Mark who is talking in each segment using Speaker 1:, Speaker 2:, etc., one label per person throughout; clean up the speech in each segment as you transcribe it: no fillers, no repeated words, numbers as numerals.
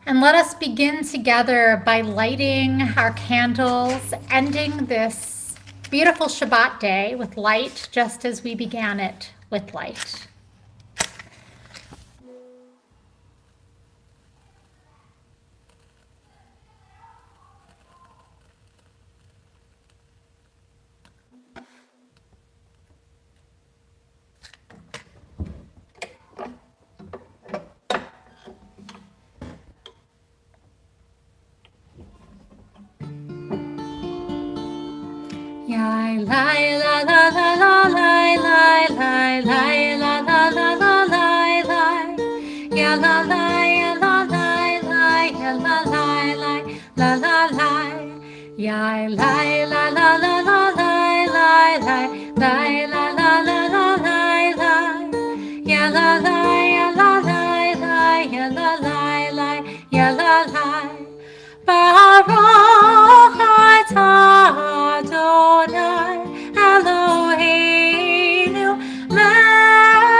Speaker 1: And let us begin together by lighting our candles, ending this beautiful Shabbat day with light, just as we began it with light. Yai lai la la la la lai lai lai lai la la la la lai lai ya la lai ya la lai lai ya la lai lai la la lai yai lai la la la la lai lai lai lai la la la la lai lai ya la lai ya la lai lai ya la lai lai ya la lai Baruch atah Adonai Eloheinu melech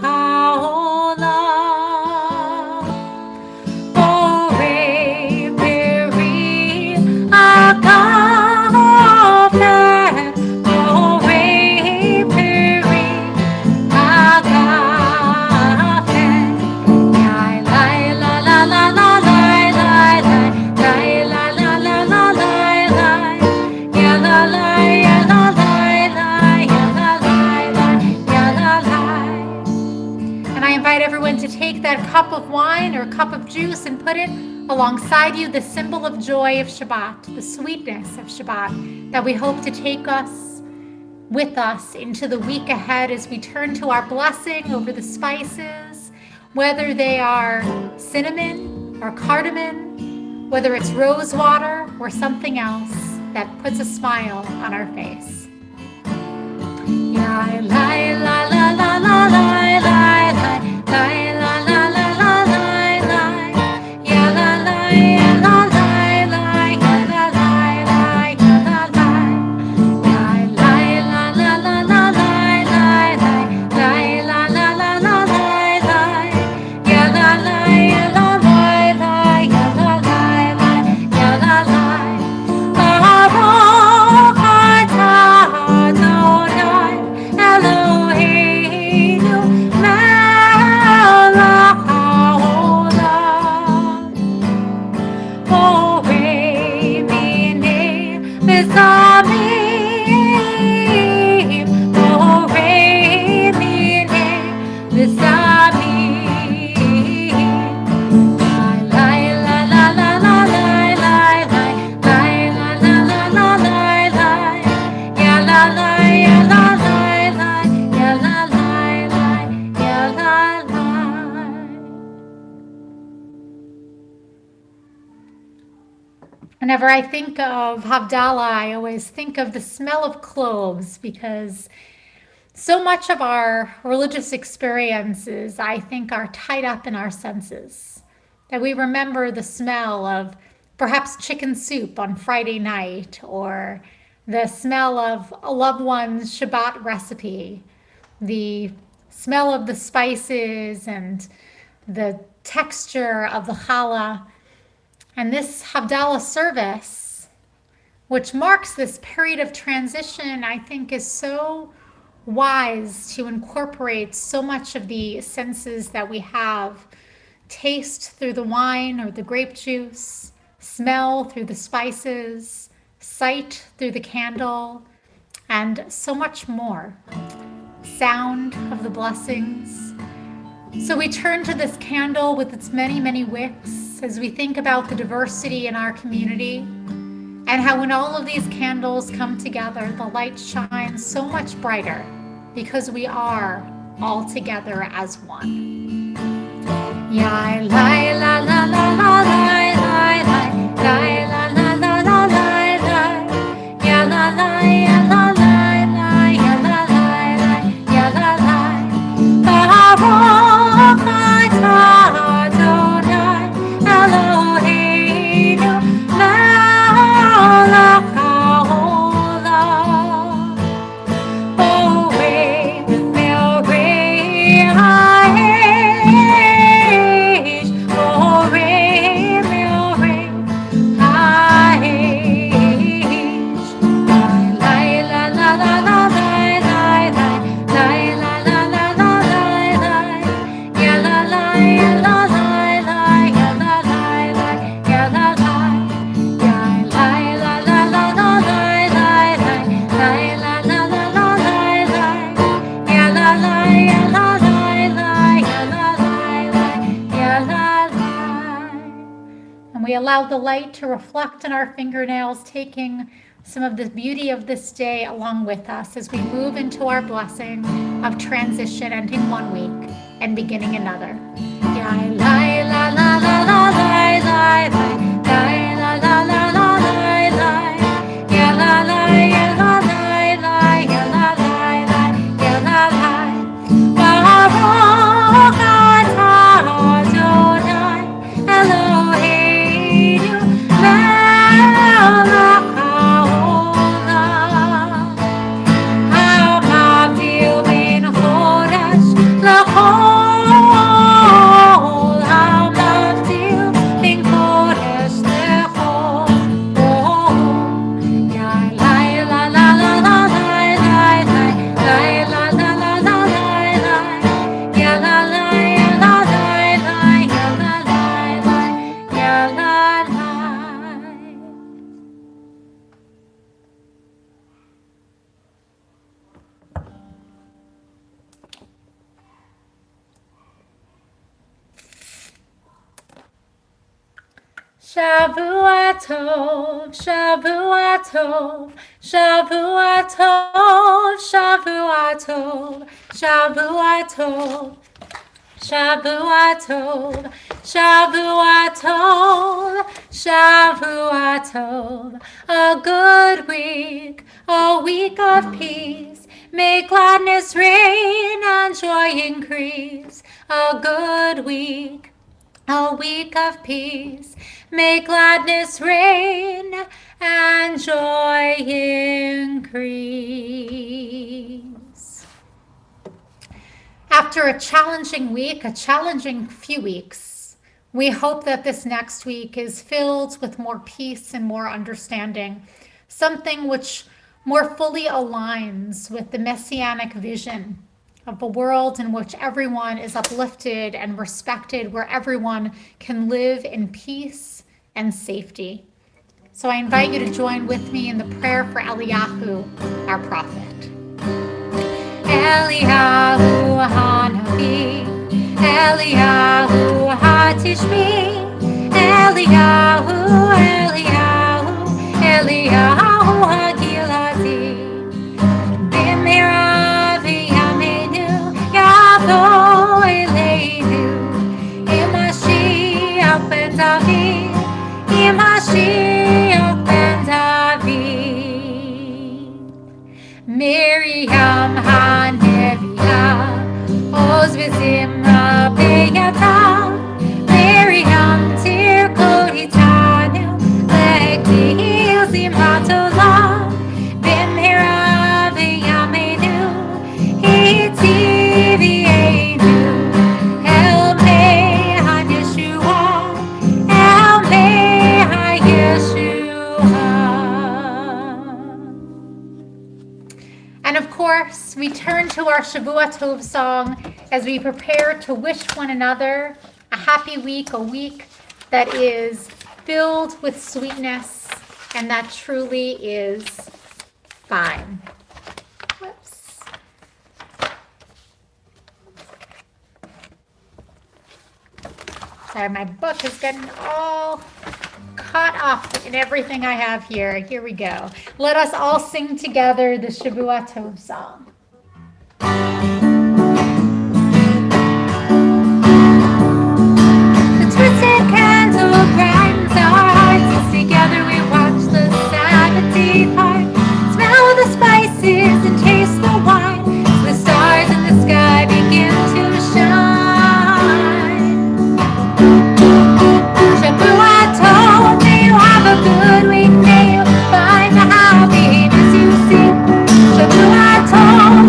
Speaker 1: haolam borei peri agafen borei peri agafen yai lai la la la la to take that cup of wine or cup of juice and put it alongside you, the symbol of joy of Shabbat, the sweetness of Shabbat that we hope to take us with us into the week ahead as we turn to our blessing over the spices, whether they are cinnamon or cardamom, whether it's rose water or something else that puts a smile on our face. La la la la la la la la. Whenever I think of Havdalah, I always think of the smell of cloves because so much of our religious experiences, I think, are tied up in our senses. That we remember the smell of perhaps chicken soup on Friday night or the smell of a loved one's Shabbat recipe, the smell of the spices and the texture of the challah. And this Havdalah service, which marks this period of transition, I think is so wise to incorporate so much of the senses that we have. Taste through the wine or the grape juice, smell through the spices, sight through the candle, and so much more. Sound of the blessings. So we turn to this candle with its many, many wicks as we think about the diversity in our community and how when all of these candles come together, the light shines so much brighter because we are all together as one. Yai lai la la la la lai lai lai lai la la la la lai lai ya la lai ya la lai lai ya la lai lai ya la lai Baruch atah Adonai Eloheinu melech haolam borei peri ha'esh borei allow the light to reflect on our fingernails, taking some of the beauty of this day along with us as we move into our blessing of transition, ending one week and beginning another. Shavua Tov, Shavua Tov, Shavua Tov, Shavua Tov, Shavua Tov, Shavua Tov, Shavua Tov, Shavua Tov. A good week, a week of peace. May gladness reign and joy increase. A good week, a week of peace. May gladness reign and joy increase. After a challenging week, a challenging few weeks, we hope that this next week is filled with more peace and more understanding, something which more fully aligns with the messianic vision of a world in which everyone is uplifted and respected, where everyone can live in peace and safety. So I invite you to join with me in the prayer for Eliyahu, our prophet. Eliyahu Hanavi, Eliyahu Hatishmi, Eliyahu, Eliyahu, Eliyahu Hagiladi, Bimira v'yamenu, Yavo Eleinu, Imashiach ben David, Imashiach ben David. Miriam HaNeviah, Oz v'Zimra be'yatam, Miriam tirkot itanu, Le'kihil Zimrat olam, B'mira v'yamenu, Hiti v'yeinu, El Mei HaYeshua, El Mei HaYeshua. And of course, we turn to our Shavua Tov song as we prepare to wish one another a happy week, a week that is filled with sweetness and that truly is fine. Whoops. Sorry, my book is getting all caught up in everything I have here. Here we go. Let us all sing together the Shavua Tov song. The twisted candle brightens our hearts as together we watch the Sabbath depart. Smell the spices and taste the wine as the stars in the sky begin to shine. Shavua Tov, may you have a good week, may you find the happiness you seek. Shavua Tov.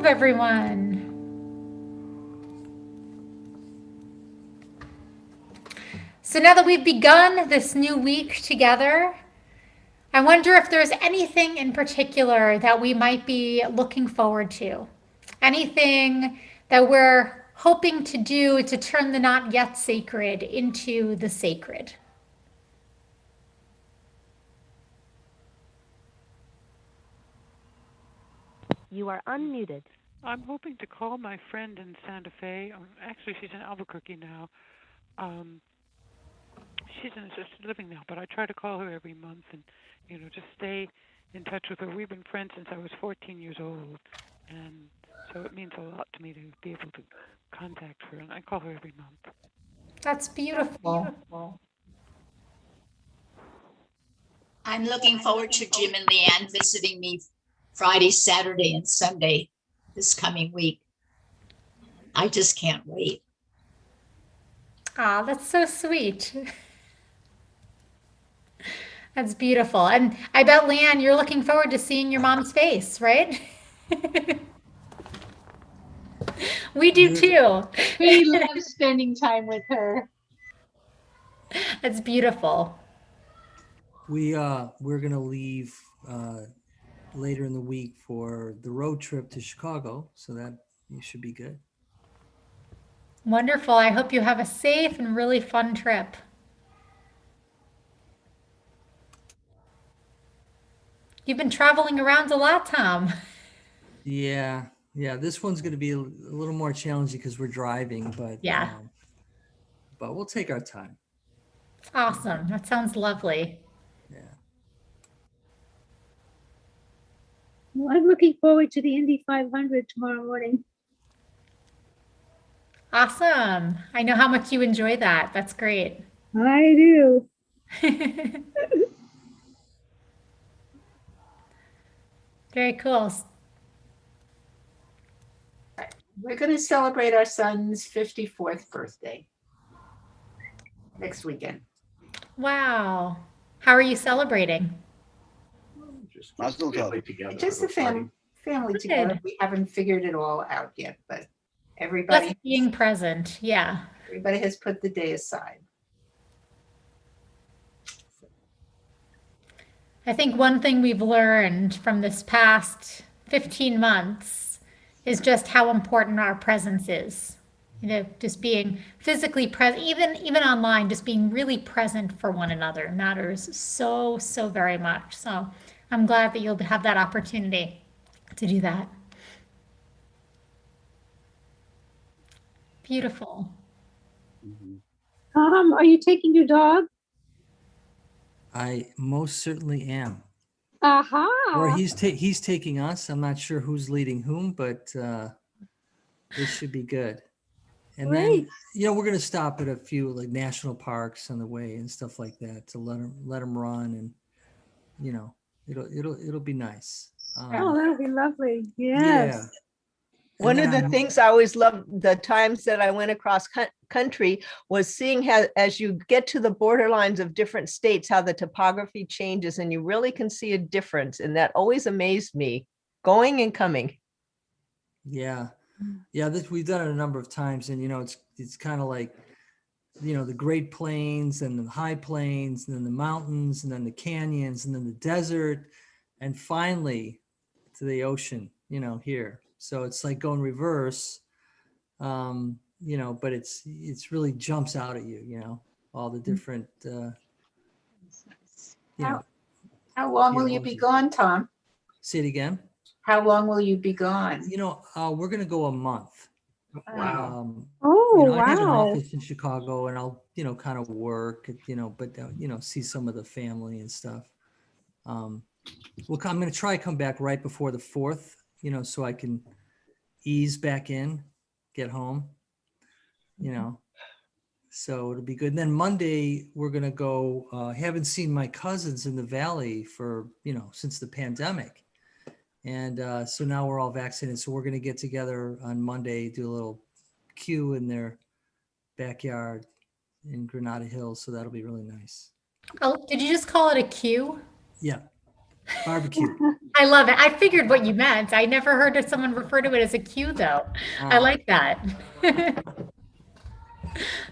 Speaker 1: everyone. So now that we've begun this new week together, I wonder if there's anything in particular that we might be looking forward to. Anything that we're hoping to do to turn the not yet sacred into the sacred.
Speaker 2: You are unmuted.
Speaker 3: I'm hoping to call my friend in Santa Fe. Actually, she's in Albuquerque now. She's in assisted living now, but I try to call her every month and, just stay in touch with her. We've been friends since I was 14 years old, and so it means a lot to me to be able to contact her, and I call her every month.
Speaker 1: That's beautiful.
Speaker 4: I'm looking forward to Jim and Leanne visiting me Friday, Saturday, and Sunday this coming week. I just can't wait.
Speaker 1: Ah, that's so sweet. That's beautiful. And I bet, Leanne, you're looking forward to seeing your mom's face, right? We do too.
Speaker 5: We love spending time with her.
Speaker 1: That's beautiful.
Speaker 6: We're gonna leave later in the week for the road trip to Chicago, so that should be good.
Speaker 1: Wonderful. I hope you have a safe and really fun trip. You've been traveling around a lot, Tom.
Speaker 6: Yeah. This one's going to be a little more challenging because we're driving, but
Speaker 1: Yeah.
Speaker 6: But we'll take our time.
Speaker 1: Awesome. That sounds lovely.
Speaker 6: Yeah.
Speaker 5: Well, I'm looking forward to the Indy 500 tomorrow morning.
Speaker 1: Awesome. I know how much you enjoy that. That's great.
Speaker 5: I do.
Speaker 1: Very cool.
Speaker 7: We're going to celebrate our son's 54th birthday next weekend.
Speaker 1: Wow. How are you celebrating?
Speaker 7: Just a family together. We haven't figured it all out yet, but everybody
Speaker 1: Just being present. Yeah.
Speaker 7: Everybody has put the day aside.
Speaker 1: I think one thing we've learned from this past 15 months is just how important our presence is. Just being physically present, even online, just being really present for one another matters so very much. So I'm glad that you'll have that opportunity to do that. Beautiful.
Speaker 5: Are you taking your dog?
Speaker 6: I most certainly am.
Speaker 5: Aha.
Speaker 6: Or he's taking us. I'm not sure who's leading whom, but this should be good. And
Speaker 5: Great.
Speaker 6: then, we're going to stop at a few like national parks on the way and stuff like that to let them run, and it'll be nice.
Speaker 5: That'll be lovely. Yes.
Speaker 6: Yeah.
Speaker 8: One of the things I always loved the times that I went across country was seeing how, as you get to the borderlines of different states, how the topography changes and you really can see a difference. And that always amazed me, going and coming.
Speaker 6: Yeah. We've done it a number of times, and it's kind of like, the Great Plains and the High Plains, and then the mountains, and then the canyons, and then the desert, and finally to the ocean, here. So it's like going reverse, but it's really jumps out at you, all the different,
Speaker 7: How long will you be gone, Tom?
Speaker 6: Say it again.
Speaker 7: How long will you be gone?
Speaker 6: We're going to go a month.
Speaker 7: Wow.
Speaker 6: I have an office in Chicago, and I'll, kind of work, but, see some of the family and stuff. I'm going to try to come back right before the 4th, so I can ease back in, get home, so it'll be good. And then Monday, we're going to go, haven't seen my cousins in the Valley for, since the pandemic. And so now we're all vaccinated. So we're going to get together on Monday, do a little Q in their backyard in Granada Hills. So that'll be really nice.
Speaker 1: Oh, did you just call it a Q?
Speaker 6: Yeah. Barbecue.
Speaker 1: I love it. I figured what you meant. I never heard of someone refer to it as a cue, though. I like that.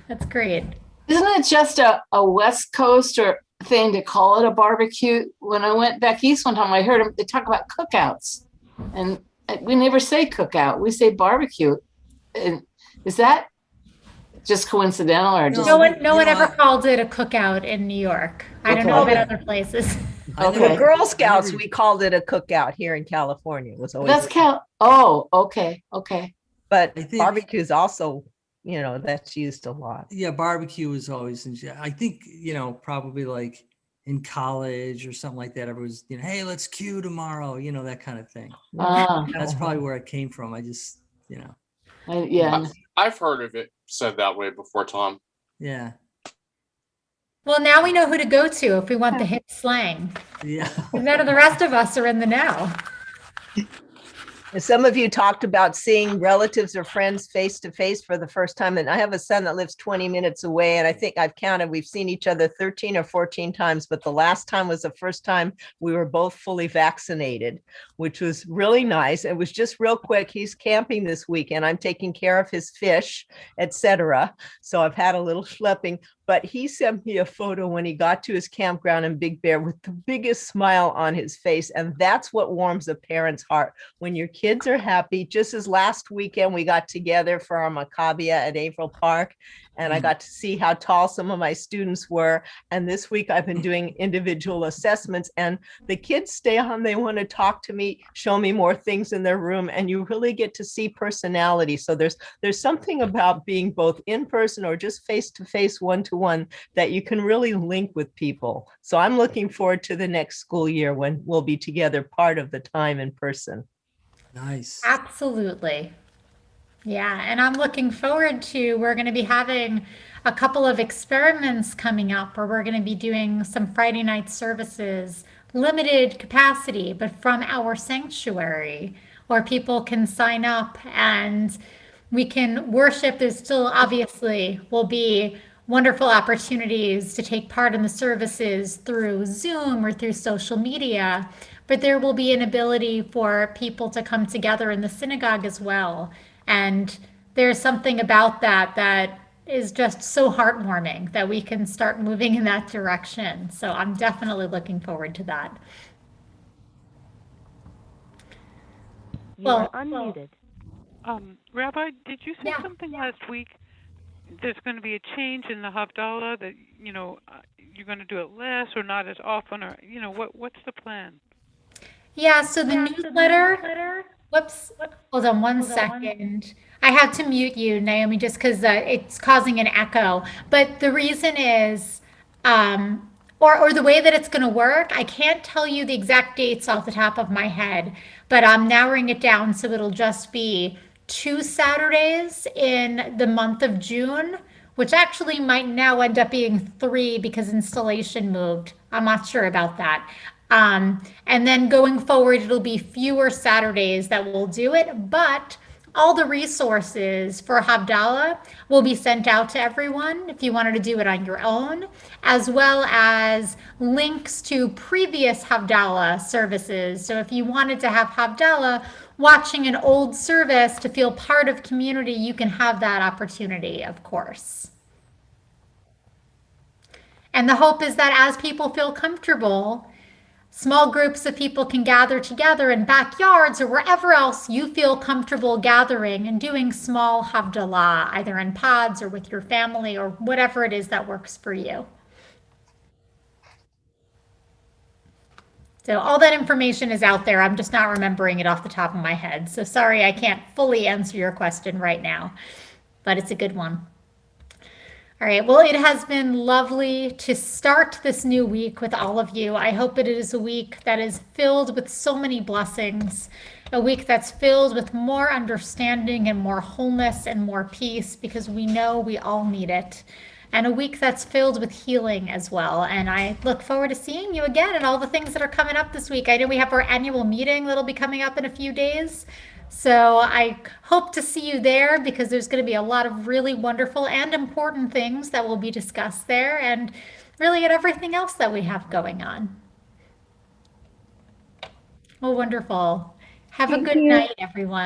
Speaker 1: That's great.
Speaker 9: Isn't it just a West Coast or thing to call it a barbecue? When I went back east one time, I heard them, they talk about cookouts, and we never say cookout. We say barbecue. And is that just coincidental or just?
Speaker 1: No one ever called it a cookout in New York. I don't know about other places.
Speaker 8: Okay. Girl Scouts, we called it a cookout here in California. It was always
Speaker 9: Oh, okay.
Speaker 8: But barbecue is also, that's used a lot.
Speaker 6: Yeah, barbecue is always, I think, probably like in college or something like that, everyone's, hey, let's cue tomorrow, that kind of thing. That's probably where it came from. I just,
Speaker 9: yeah.
Speaker 10: I've heard of it said that way before, Tom.
Speaker 6: Yeah.
Speaker 1: Well, now we know who to go to if we want the hip slang.
Speaker 6: Yeah.
Speaker 1: None of the rest of us are in the know.
Speaker 8: Some of you talked about seeing relatives or friends face to face for the first time. And I have a son that lives 20 minutes away. And I think I've counted, we've seen each other 13 or 14 times. But the last time was the first time we were both fully vaccinated, which was really nice. It was just real quick. He's camping this weekend. I'm taking care of his fish, etc. So I've had a little schlepping. But he sent me a photo when he got to his campground in Big Bear with the biggest smile on his face. And that's what warms a parent's heart. When your kids are happy, just as last weekend, we got together for our macabia at Averill Park. And I got to see how tall some of my students were. And this week I've been doing individual assessments, and the kids stay on. They want to talk to me, show me more things in their room, and you really get to see personality. So there's something about being both in person or just face-to-face, one-to-one, that you can really link with people. So I'm looking forward to the next school year when we'll be together part of the time in person.
Speaker 6: Nice.
Speaker 1: Absolutely. Yeah, and I'm looking forward to, we're going to be having a couple of experiments coming up where we're going to be doing some Friday night services, limited capacity, but from our sanctuary, where people can sign up and we can worship. There's still obviously will be wonderful opportunities to take part in the services through Zoom or through social media, but there will be an ability for people to come together in the synagogue as well. And there's something about that is just so heartwarming that we can start moving in that direction. So I'm definitely looking forward to that.
Speaker 2: You are unmuted.
Speaker 3: Rabbi, did you say something last week? There's going to be a change in the Havdalah that, you're going to do it less or not as often, or, what's the plan?
Speaker 1: Yeah, so the newsletter, whoops, hold on one second. I had to mute you, Naomi, just because it's causing an echo. But the reason is, or the way that it's going to work, I can't tell you the exact dates off the top of my head, but I'm narrowing it down so it'll just be 2 Saturdays in the month of June, which actually might now end up being 3 because installation moved. I'm not sure about that. And then going forward, it'll be fewer Saturdays that we'll do it, but all the resources for Havdalah will be sent out to everyone if you wanted to do it on your own, as well as links to previous Havdalah services. So if you wanted to have Havdalah watching an old service to feel part of community, you can have that opportunity, of course. And the hope is that as people feel comfortable, small groups of people can gather together in backyards or wherever else you feel comfortable gathering and doing small Havdalah, either in pods or with your family or whatever it is that works for you. So all that information is out there. I'm just not remembering it off the top of my head. So sorry, I can't fully answer your question right now, but it's a good one. All right, well, it has been lovely to start this new week with all of you. I hope it is a week that is filled with so many blessings, a week that's filled with more understanding and more wholeness and more peace, because we know we all need it, and a week that's filled with healing as well. And I look forward to seeing you again and all the things that are coming up this week. I know we have our annual meeting that'll be coming up in a few days. So I hope to see you there, because there's going to be a lot of really wonderful and important things that will be discussed there, and really at everything else that we have going on. Oh, wonderful. Have a
Speaker 5: Thank
Speaker 1: good
Speaker 5: you.
Speaker 1: night, everyone.